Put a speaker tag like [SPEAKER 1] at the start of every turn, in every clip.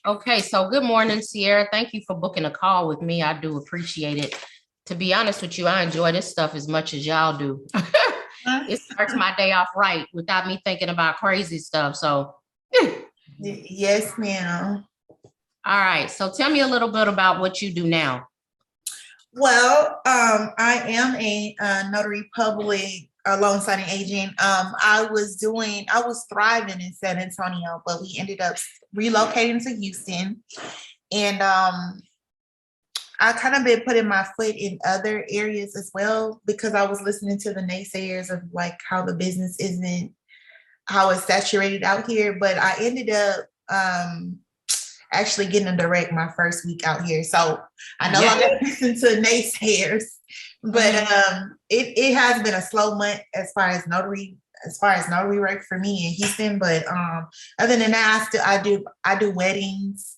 [SPEAKER 1] Okay, so good morning, Sierra. Thank you for booking a call with me. I do appreciate it. To be honest with you, I enjoy this stuff as much as y'all do. It starts my day off right without me thinking about crazy stuff. So,
[SPEAKER 2] Yes, ma'am.
[SPEAKER 1] all right. So tell me a little bit about what you do now.
[SPEAKER 2] Well, I am a notary public loan signing agent. I was thriving in San Antonio, but we ended up relocating to Houston. And I kind of been putting my foot in other areas as well because I was listening to the naysayers of like how the business isn't how it's saturated out here. But I ended up actually getting a direct my first week out here. So I no longer listen to naysayers, but it has been a slow month as far as notary work for me in Houston. But other than that, I do weddings.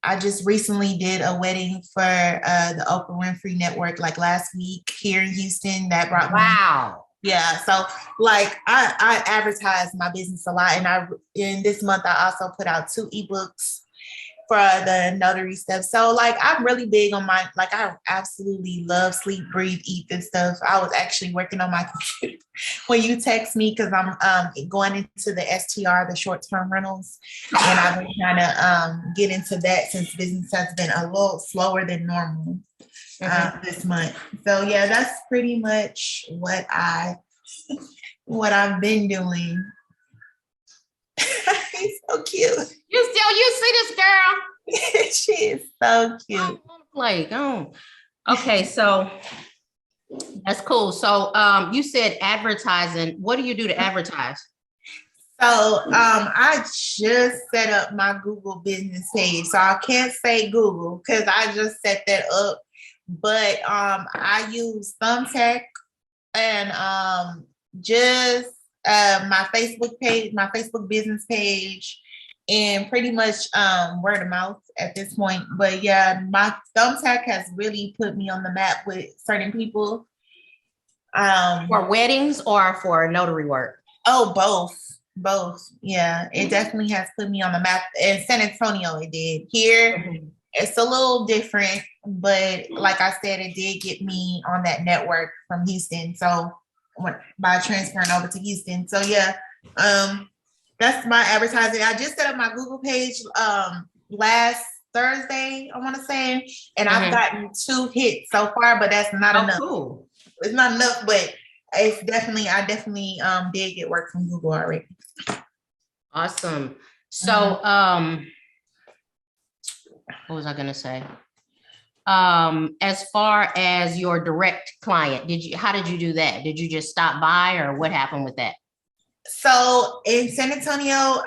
[SPEAKER 2] I just recently did a wedding for the Oprah Winfrey Network like last week here in Houston. That brought
[SPEAKER 1] Wow.
[SPEAKER 2] Yeah, so like I advertise my business a lot, and in this month I also put out 2 ebooks for the notary stuff. So like I'm really big on I absolutely love sleep, breathe, eat this stuff. I was actually working on my computer when you text me because I'm going into the STR, the short-term rentals, and I've been trying to get into that since business has been a little slower than normal this month. So yeah, that's pretty much what I've been doing. He's so cute.
[SPEAKER 1] You see this girl?
[SPEAKER 2] She is so cute.
[SPEAKER 1] Like, oh, okay, so that's cool. So you said advertising. What do you do to advertise?
[SPEAKER 2] So I just set up my Google business page. So I can't say Google because I just set that up. But I use Thumbtack and just my Facebook page, my Facebook business page, and pretty much word of mouth at this point. But yeah, my Thumbtack has really put me on the map with certain people.
[SPEAKER 1] For weddings or for notary work?
[SPEAKER 2] Oh, both. Yeah, it definitely has put me on the map. In San Antonio, it did. Here, it's a little different, but like I said, it did get me on that network from Houston. So by transferring over to Houston. So yeah, that's my advertising. I just set up my Google page last Thursday, I want to say, and I've gotten 2 hits so far, but that's not enough.
[SPEAKER 1] Cool.
[SPEAKER 2] It's not enough, but I definitely did get work from Google already.
[SPEAKER 1] Awesome. So what was I gonna say? As far as your direct client, how did you do that? Did you just stop by or what happened with that?
[SPEAKER 2] So in San Antonio,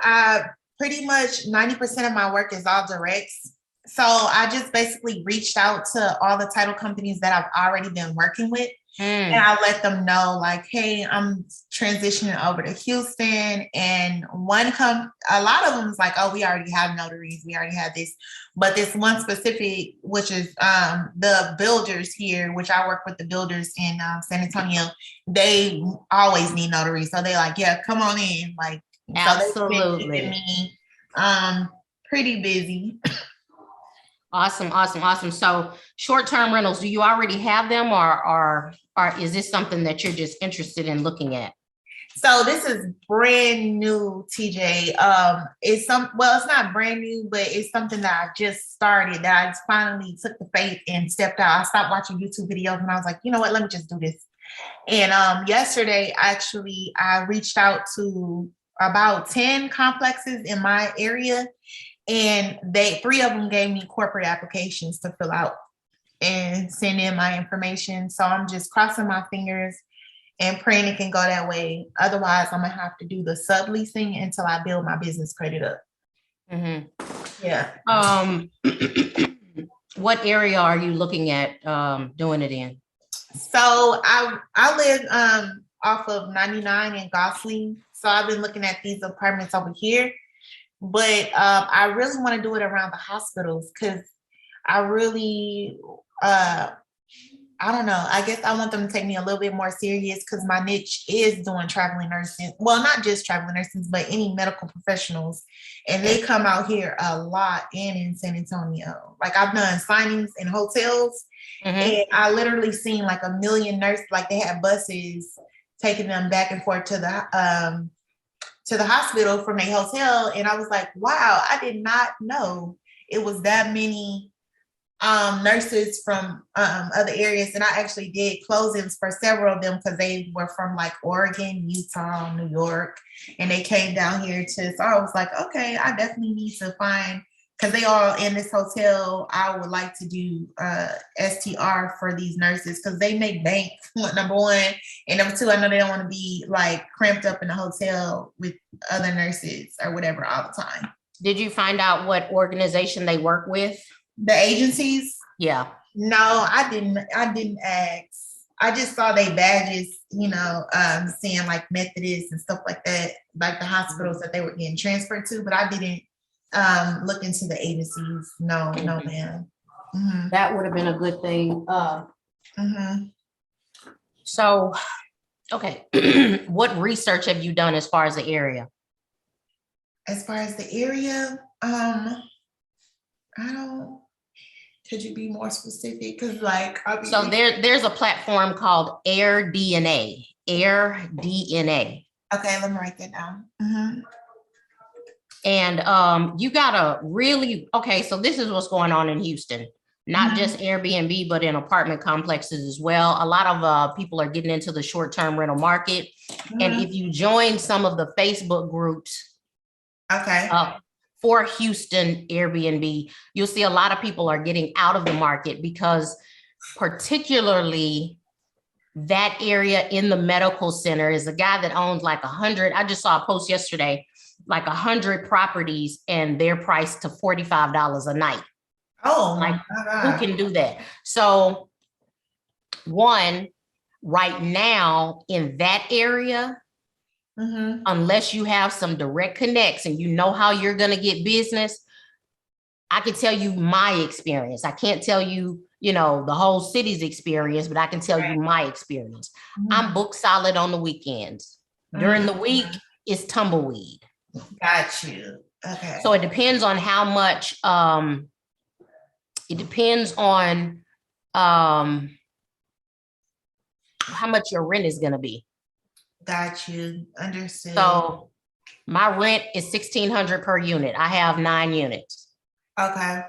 [SPEAKER 2] pretty much 90% of my work is all directs. So I just basically reached out to all the title companies that I've already been working with. And I let them know, like, hey, I'm transitioning over to Houston. And a lot of them is like, oh, we already have notaries. We already have this. But this one specific, which is the builders here, which I work with the builders in San Antonio, they always need notaries. So they're like, yeah, come on in. Like,
[SPEAKER 1] absolutely.
[SPEAKER 2] So they've been keeping me pretty busy.
[SPEAKER 1] Awesome. So short-term rentals, do you already have them or is this something that you're just interested in looking at?
[SPEAKER 2] So this is brand new, TJ. It's not brand new, but it's something that I just started, that I just finally took the faith and stepped out. I stopped watching YouTube videos and I was like, you know what, let me just do this. And yesterday, actually, I reached out to about 10 complexes in my area, and 3 of them gave me corporate applications to fill out and send in my information. So I'm just crossing my fingers and praying it can go that way. Otherwise, I'm gonna have to do the subleasing until I build my business credit up. Yeah.
[SPEAKER 1] What area are you looking at doing it in?
[SPEAKER 2] So I live off of 99 in Gosling. So I've been looking at these apartments over here. But I really want to do it around the hospitals because I I don't know. I guess I want them to take me a little bit more serious because my niche is doing traveling nursing. Well, not just traveling nurses, but any medical professionals. And they come out here a lot and in San Antonio. Like I've done signings in hotels and I literally seen like a million nurses, like they had buses taking them back and forth to the hospital from a hotel. And I was like, wow, I did not know it was that many nurses from other areas, and I actually did closings for several of them because they were from like Oregon, Utah, New York, and they came down here to. So I was like, okay, I definitely need to find because they all in this hotel. I would like to do STR for these nurses because they make bank. Number one, and number two, I know they don't want to be like cramped up in a hotel with other nurses or whatever all the time.
[SPEAKER 1] Did you find out what organization they work with?
[SPEAKER 2] The agencies?
[SPEAKER 1] Yeah.
[SPEAKER 2] No, I didn't ask. I just saw their badges, seeing like Methodist and stuff like that, like the hospitals that they were getting transferred to, but I didn't look into the agencies. No, man. Mm-hmm.
[SPEAKER 1] That would have been a good thing. So, okay. What research have you done as far as the area?
[SPEAKER 2] As far as the area, could you be more specific? Because
[SPEAKER 1] so there's a platform called Air DNA. Air DNA.
[SPEAKER 2] Okay, let me write that down. Mm-hmm.
[SPEAKER 1] And you gotta really so this is what's going on in Houston. Not just Airbnb, but in apartment complexes as well. A lot of people are getting into the short-term rental market. And if you join some of the Facebook groups, for Houston Airbnb, you'll see a lot of people are getting out of the market because particularly that area in the medical center is a guy that owns like 100. I just saw a post yesterday, like 100 properties and they're priced to $45 a night.
[SPEAKER 2] Oh,
[SPEAKER 1] like who can do that? So one, right now in that area, unless you have some direct connects and you know how you're going to get business, I can tell you my experience. I can't tell you, the whole city's experience, but I can tell you my experience. I'm booked solid on the weekends. During the week, it's tumbleweed.
[SPEAKER 2] Got you. Okay.
[SPEAKER 1] So it depends on how much, it depends on how much your rent is going to be.
[SPEAKER 2] Got you. Understood.
[SPEAKER 1] So my rent is $1,600 per unit. I have 9 units.
[SPEAKER 2] Okay.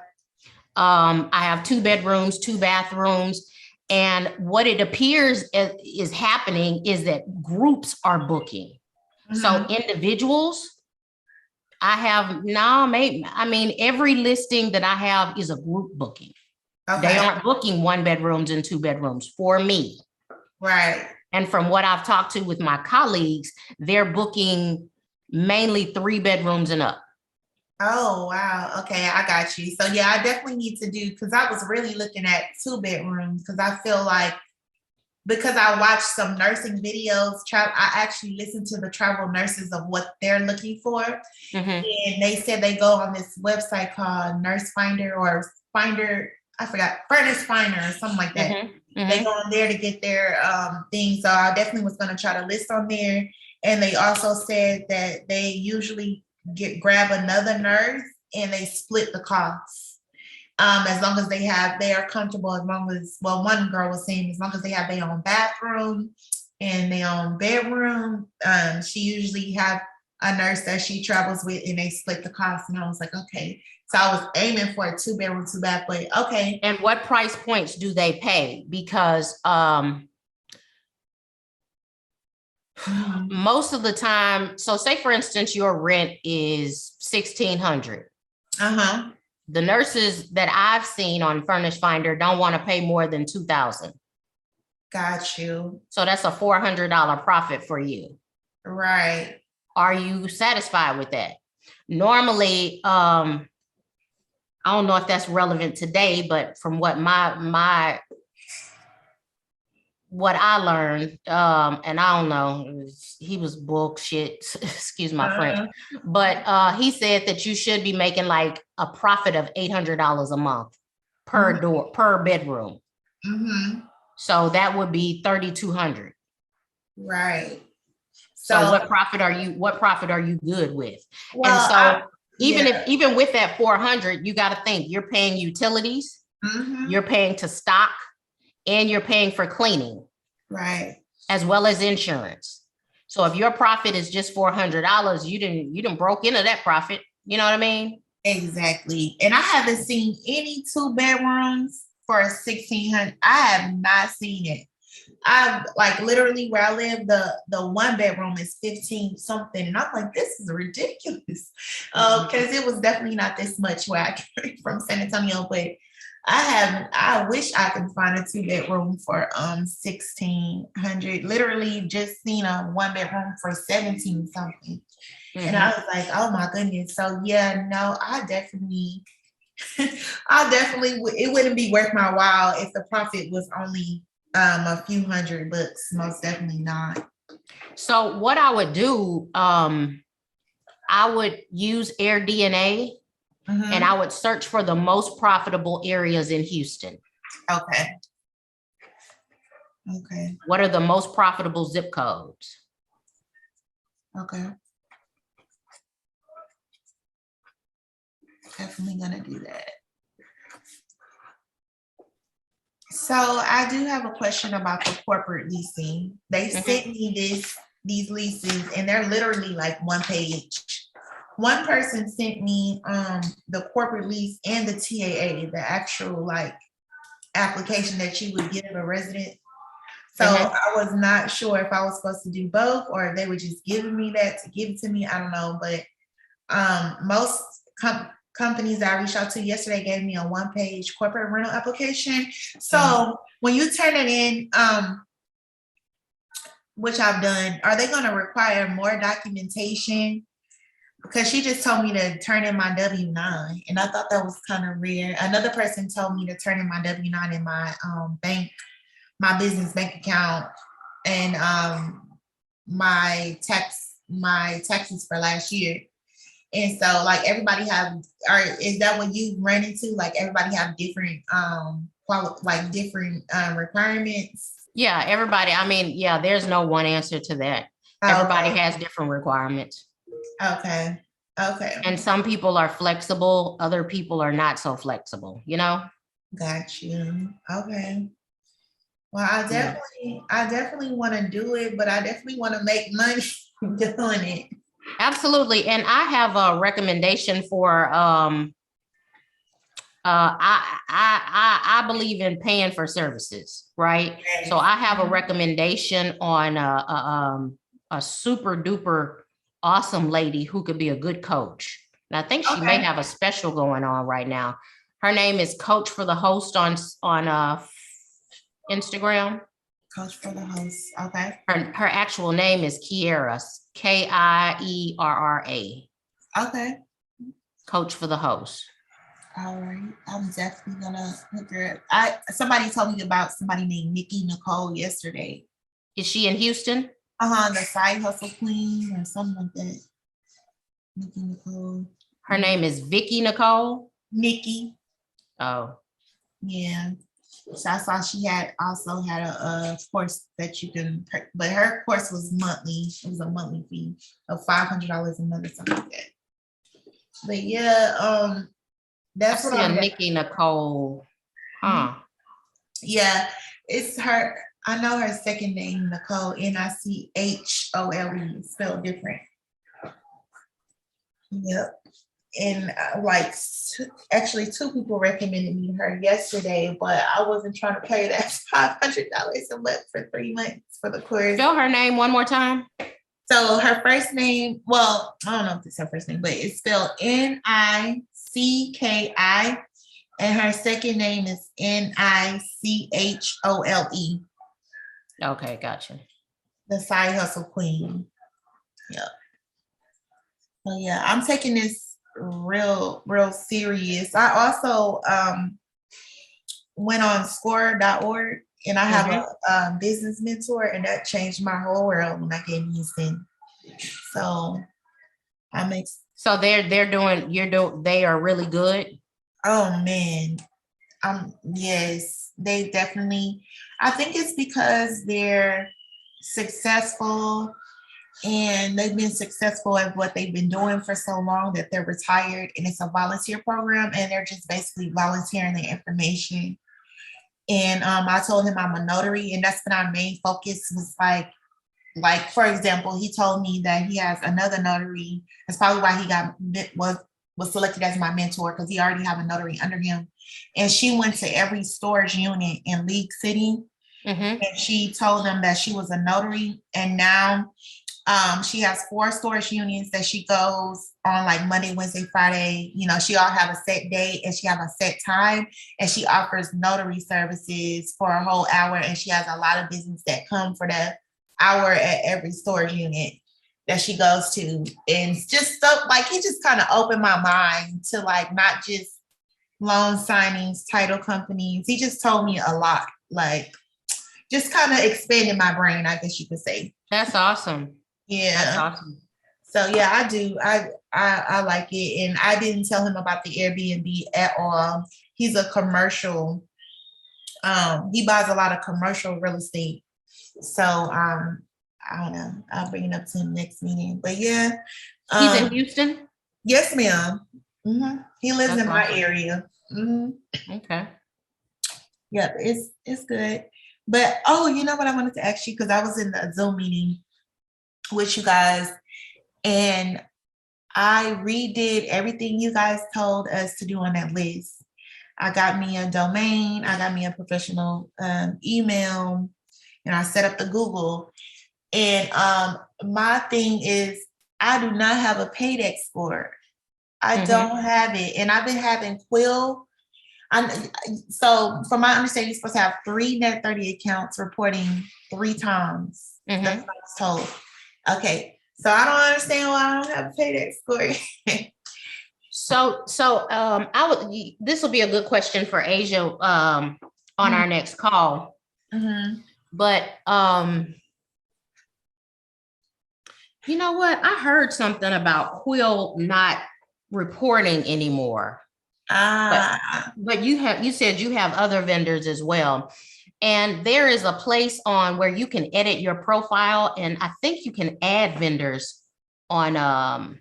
[SPEAKER 1] I have 2 bedrooms, 2 bathrooms. And what it appears is happening is that groups are booking. So individuals, I have every listing that I have is a group booking. Okay. They aren't booking 1 bedrooms and 2 bedrooms for me.
[SPEAKER 2] Right.
[SPEAKER 1] And from what I've talked to with my colleagues, they're booking mainly 3 bedrooms and up.
[SPEAKER 2] Oh, wow. Okay, I got you. So yeah, I definitely need to do, because I was really looking at 2 bedrooms because I feel like, because I watched some nursing videos, I actually listened to the travel nurses of what they're looking for. And they said they go on this website called Nurse Finder or Finder, I forgot, Furnace Finder or something like that. They go on there to get their things. So I definitely was going to try to list on there. And they also said that they usually grab another nurse and they split the costs. As long as they are comfortable, as long as, one girl was saying, as long as they have their own bathroom and their own bedroom, she usually have a nurse that she travels with and they split the cost. And I was like, okay. So I was aiming for a 2 bedroom, 2 bath, but okay.
[SPEAKER 1] And what price points do they pay? Because most of the time, so say for instance, your rent is $1,600. The nurses that I've seen on Furnish Finder don't want to pay more than $2,000.
[SPEAKER 2] Got you.
[SPEAKER 1] So that's a $400 profit for you.
[SPEAKER 2] Right.
[SPEAKER 1] Are you satisfied with that? Normally, I don't know if that's relevant today, but from what what I learned, and I don't know, he was bullshit, excuse my French, but he said that you should be making like a profit of $800 a month per door, per bedroom. So that would be 3,200.
[SPEAKER 2] Right.
[SPEAKER 1] So what profit are you good with?
[SPEAKER 2] Well,
[SPEAKER 1] and so
[SPEAKER 2] yeah.
[SPEAKER 1] even with that 400, you got to think you're paying utilities, you're paying to stock, and you're paying for cleaning,
[SPEAKER 2] right,
[SPEAKER 1] as well as insurance. So if your profit is just $400, you didn't broke into that profit. You know what I mean?
[SPEAKER 2] Exactly. And I haven't seen any 2 bedrooms for 1,600. I have not seen it. I like literally where I live, the 1 bedroom is 15 something, and I'm like, this is ridiculous, because it was definitely not this much where I came from San Antonio. But I wish I could find a 2 bedroom for 1,600. Literally just seen a 1 bedroom for 17 something, and I was like, oh my goodness. So yeah, no, I definitely it wouldn't be worth my while if the profit was only a few $100. Most definitely not.
[SPEAKER 1] So what I would do, I would use AirDNA, and I would search for the most profitable areas in Houston.
[SPEAKER 2] Okay.
[SPEAKER 1] What are the most profitable zip codes?
[SPEAKER 2] Okay. Definitely gonna do that. So I do have a question about the corporate leasing. They sent me these leases, and they're literally like 1 page. One person sent me the corporate lease and the TAA, the actual like application that you would give a resident. So I was not sure if I was supposed to do both, or if they were just giving me that to give it to me. I don't know, but most companies I reached out to yesterday gave me a 1 page corporate rental application. So when you turn it in, which I've done, are they going to require more documentation? Because she just told me to turn in my W-9, and I thought that was kind of rare. Another person told me to turn in my W-9 in my my business bank account, and my taxes for last year. And so like everybody is that what you run into? Like everybody have different requirements?
[SPEAKER 1] Yeah, everybody. I mean, yeah, there's no one answer to that. Everybody has different requirements.
[SPEAKER 2] Okay.
[SPEAKER 1] And some people are flexible, other people are not so flexible, you know?
[SPEAKER 2] Got you. Okay. Well, I definitely want to do it, but I definitely want to make money doing it.
[SPEAKER 1] Absolutely. And I have a recommendation for I believe in paying for services, right? So I have a recommendation on a super duper awesome lady who could be a good coach. And I think she may have a special going on right now. Her name is Coach for the Host on Instagram.
[SPEAKER 2] Coach for the Host. Okay.
[SPEAKER 1] Her actual name is Kiera, Kierra.
[SPEAKER 2] Okay.
[SPEAKER 1] Coach for the Host.
[SPEAKER 2] All right. I'm definitely gonna look her up. Somebody told me about somebody named Nikki Nicole yesterday.
[SPEAKER 1] Is she in Houston?
[SPEAKER 2] The side hustle queen or something like that. Nikki Nicole.
[SPEAKER 1] Her name is Vicky Nicole.
[SPEAKER 2] Nikki.
[SPEAKER 1] Oh.
[SPEAKER 2] Yeah. So I saw she also had a course that you can, but her course was monthly. It was a monthly fee of $500 a month or something like that. But yeah, that's what I'm.
[SPEAKER 1] Nikki Nicole. Huh.
[SPEAKER 2] Yeah, it's her. I know her second name, Nicole, Nichole, spelled different. Yep. And actually 2 people recommended me her yesterday, but I wasn't trying to pay that $500 a month for 3 months for the course.
[SPEAKER 1] Spell her name one more time.
[SPEAKER 2] So her first name, well, I don't know if it's her first name, but it's spelled Nicki, and her second name is Nichole.
[SPEAKER 1] Okay, gotcha.
[SPEAKER 2] The side hustle queen. Yep. So yeah, I'm taking this real serious. I also went on score.org, and I have a business mentor, and that changed my whole world when I came to Houston. So
[SPEAKER 1] so they are really good.
[SPEAKER 2] Oh man, Yes, they definitely, I think it's because they're successful and they've been successful at what they've been doing for so long that they're retired and it's a volunteer program and they're just basically volunteering the information. And I told him I'm a notary and that's been our main focus was like for example, he told me that he has another notary. That's probably why he was selected as my mentor because he already have a notary under him. And she went to every storage unit in League City
[SPEAKER 1] Mm-hmm.
[SPEAKER 2] and she told them that she was a notary. And now she has 4 storage units that she goes on like Monday, Wednesday, Friday. You know, she all have a set day and she have a set time and she offers notary services for a whole hour. And she has a lot of business that come for that hour at every storage unit that she goes to. And just stuff like he just kind of opened my mind to like not just loan signings, title companies. He just told me a lot, like just kind of expanded my brain, I guess you could say.
[SPEAKER 1] That's awesome.
[SPEAKER 2] Yeah.
[SPEAKER 1] That's awesome.
[SPEAKER 2] So yeah, I do. I like it. And I didn't tell him about the Airbnb at all. He's a commercial, he buys a lot of commercial real estate. So I don't know. I'll bring it up to him next meeting. But yeah.
[SPEAKER 1] He's in Houston?
[SPEAKER 2] Yes, ma'am. Mm-hmm. He lives
[SPEAKER 1] That's
[SPEAKER 2] in my
[SPEAKER 1] awesome.
[SPEAKER 2] area. Mm-hmm.
[SPEAKER 1] Okay.
[SPEAKER 2] Yep, it's good. But oh, you know what I wanted to ask you because I was in the Zoom meeting with you guys and I redid everything you guys told us to do on that list. I got me a domain, I got me a professional email, and I set up the Google. And my thing is, I do not have a paid export. I don't have it. And I've been having Quill. So from my understanding, you're supposed to have 3 Net 30 accounts reporting 3 times. That's what I was told. Okay. So I don't understand why I don't have a paid export.
[SPEAKER 1] So I would this will be a good question for Asia on our next call. But you know what? I heard something about Quill not reporting anymore. But you said you have other vendors as well. And there is a place on where you can edit your profile, and I think you can add vendors on Dun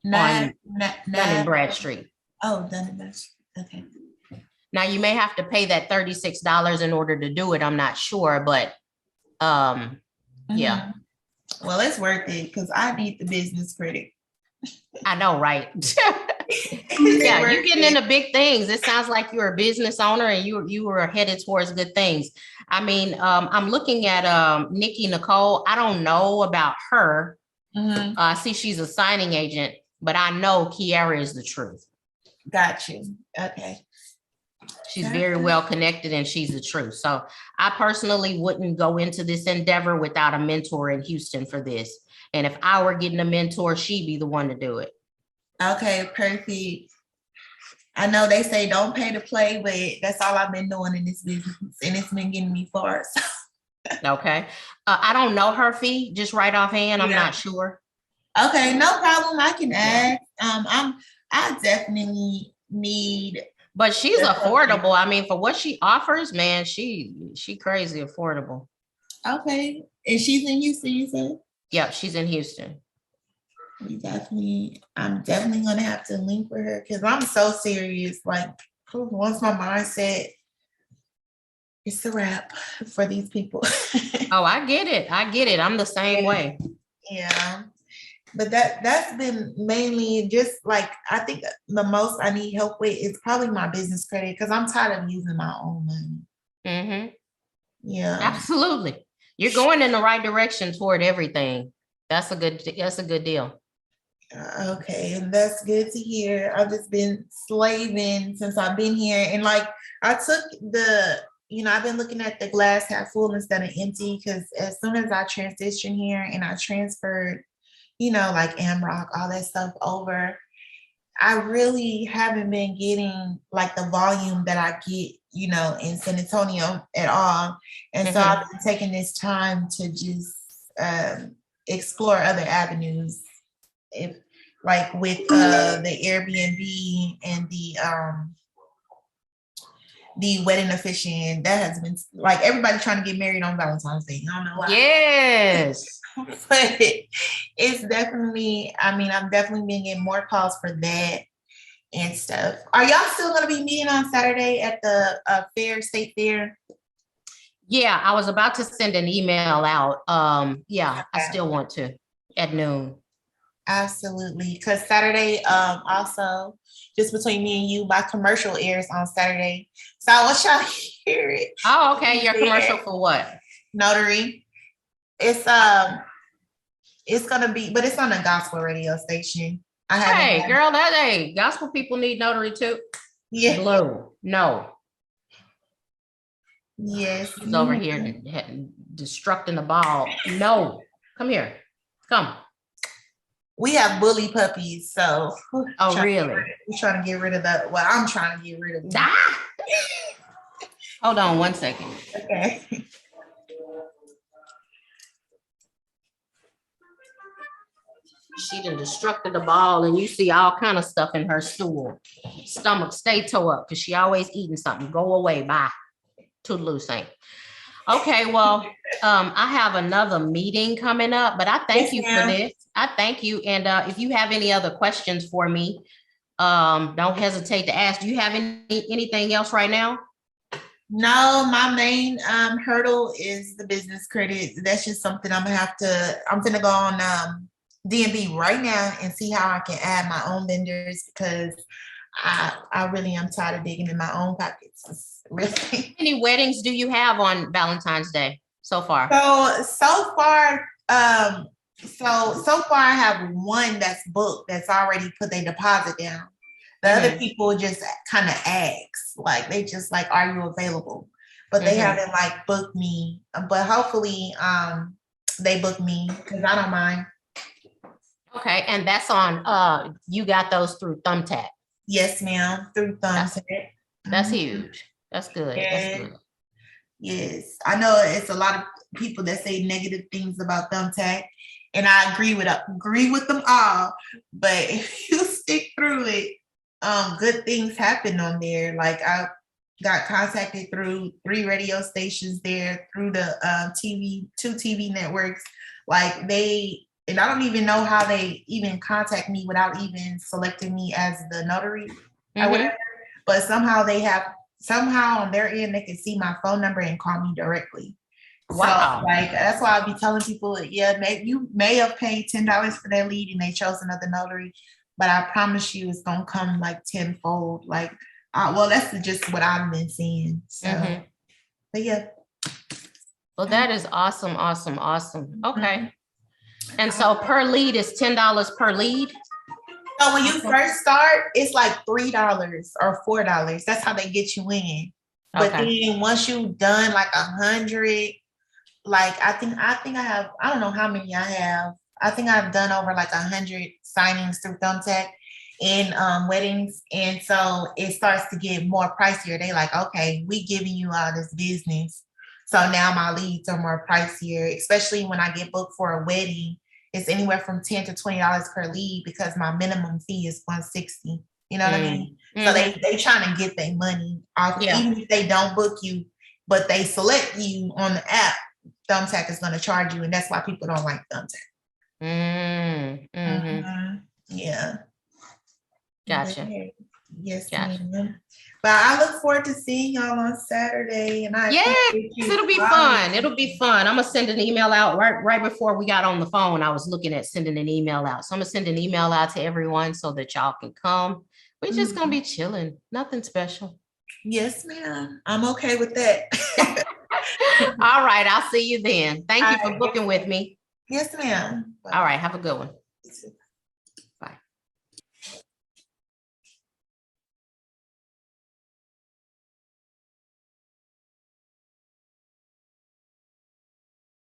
[SPEAKER 1] and Bradstreet.
[SPEAKER 2] Oh, Dun and Bradstreet. Okay.
[SPEAKER 1] Now you may have to pay that $36 in order to do it. I'm not sure, but yeah.
[SPEAKER 2] Well, it's worth it because I need the business credit.
[SPEAKER 1] I know, right? Yeah, you're getting into big things. It sounds like you're a business owner and you are headed towards good things. I mean, I'm looking at Nikki Nicole. I don't know about her. I see she's a signing agent, but I know Kiara is the truth.
[SPEAKER 2] Got you. Okay.
[SPEAKER 1] She's very well connected and she's the truth. So I personally wouldn't go into this endeavor without a mentor in Houston for this. And if I were getting a mentor, she'd be the one to do it.
[SPEAKER 2] Okay, perfect. I know they say don't pay to play, but that's all I've been doing in this business and it's been getting me far. So.
[SPEAKER 1] Okay. I don't know her fee just right offhand. I'm not sure.
[SPEAKER 2] Okay, no problem. I can ask. I definitely need.
[SPEAKER 1] But she's affordable. I mean, for what she offers, man, she crazy affordable.
[SPEAKER 2] Okay. And she's in Houston, you said?
[SPEAKER 1] Yeah, she's in Houston.
[SPEAKER 2] I'm definitely gonna have to link with her because I'm so serious. Like once my mindset, it's a wrap for these people.
[SPEAKER 1] Oh, I get it. I'm the same way.
[SPEAKER 2] Yeah. But that's been mainly just like I think the most I need help with is probably my business credit because I'm tired of using my own money. Yeah.
[SPEAKER 1] Absolutely. You're going in the right direction toward everything. That's a good deal.
[SPEAKER 2] Okay, and that's good to hear. I've just been slaving since I've been here. And like I took I've been looking at the glass half full instead of empty because as soon as I transitioned here and I transferred, like Amrock, all that stuff over, I really haven't been getting like the volume that I get, in San Antonio at all. And so I've been taking this time to just explore other avenues. If like with the Airbnb and the wedding officiant. That has been like everybody trying to get married on Valentine's Day. I don't know why.
[SPEAKER 1] Yes.
[SPEAKER 2] But it's definitely, I mean, I'm definitely been getting more calls for that and stuff. Are y'all still going to be meeting on Saturday at the state fair?
[SPEAKER 1] Yeah, I was about to send an email out. Yeah, I still want to at noon.
[SPEAKER 2] Absolutely. Because Saturday, also, just between me and you, my commercial airs on Saturday. So I want y'all to hear it.
[SPEAKER 1] Oh, okay. Your commercial for what?
[SPEAKER 2] Notary. It's gonna be, but it's on a gospel radio station.
[SPEAKER 1] Hey, girl, gospel people need Notary too.
[SPEAKER 2] Yeah.
[SPEAKER 1] Blue. No.
[SPEAKER 2] Yes.
[SPEAKER 1] He's over here destructing the ball. No. Come here. Come.
[SPEAKER 2] We have bully puppies, so.
[SPEAKER 1] Oh, really?
[SPEAKER 2] We're trying to get rid of that. Well, I'm trying to get rid of them.
[SPEAKER 1] Ah! Hold on 1 second.
[SPEAKER 2] Okay.
[SPEAKER 1] She done destructed the ball, and you see all kind of stuff in her stool. Stomach, stay toe up, because she always eating something. Go away, bye. Toodaloo, Saint. Okay, well, I have another meeting coming up, but I thank you for this. I thank you. And if you have any other questions for me, don't hesitate to ask. Do you have anything else right now?
[SPEAKER 2] No, my main hurdle is the business credit. That's just something I'm gonna go on D&B right now and see how I can add my own vendors, because I really am tired of digging in my own pockets. Really.
[SPEAKER 1] How many weddings do you have on Valentine's Day so far?
[SPEAKER 2] So far I have one that's booked, that's already put their deposit down. The other people just kind of ask, like they just like, are you available? But they haven't like booked me. But hopefully they book me, because I don't mind.
[SPEAKER 1] Okay, and that's on you got those through Thumbtack?
[SPEAKER 2] Yes, ma'am, through Thumbtack.
[SPEAKER 1] That's huge. That's good.
[SPEAKER 2] Yeah.
[SPEAKER 1] That's good.
[SPEAKER 2] Yes, I know it's a lot of people that say negative things about Thumbtack, and I agree with them all. But if you stick through it, good things happen on there. Like I got contacted through 3 radio stations there, through the two TV networks. Like and I don't even know how they even contact me without even selecting me as the notary or whatever. But somehow on their end, they can see my phone number and call me directly. Wow. So like, that's why I'll be telling people, you may have paid $10 for that lead and they chose another notary, but I promise you it's going to come like tenfold. Like, well, that's just what I've been seeing. So, but yeah.
[SPEAKER 1] Well, that is awesome. Awesome. Awesome. Okay. And so per lead is $10 per lead?
[SPEAKER 2] So when you first start, it's like $3 or $4. That's how they get you in. But then once you've done like 100, like I think I have, I don't know how many I have. I think I've done over like 100 signings through Thumbtack in weddings. And so it starts to get more pricier. They like, okay, we giving you all this business. So now my leads are more pricier, especially when I get booked for a wedding. It's anywhere from $10 to $20 per lead, because my minimum fee is $160. You know what I mean? So they trying to get their money off. Even if they don't book you, but they select you on the app, Thumbtack is going to charge you, and that's why people don't like Thumbtack. Yeah.
[SPEAKER 1] Gotcha.
[SPEAKER 2] Yes, ma'am. But I look forward to seeing y'all on Saturday. And
[SPEAKER 1] it'll be fun. It'll be fun. I'm gonna send an email out right before we got on the phone. I was looking at sending an email out. So I'm gonna send an email out to everyone so that y'all can come. We're just gonna be chilling. Nothing special.
[SPEAKER 2] Yes, ma'am. I'm okay with that.
[SPEAKER 1] All right. I'll see you then. Thank you for booking with me.
[SPEAKER 2] Yes, ma'am.
[SPEAKER 1] All right. Have a good one.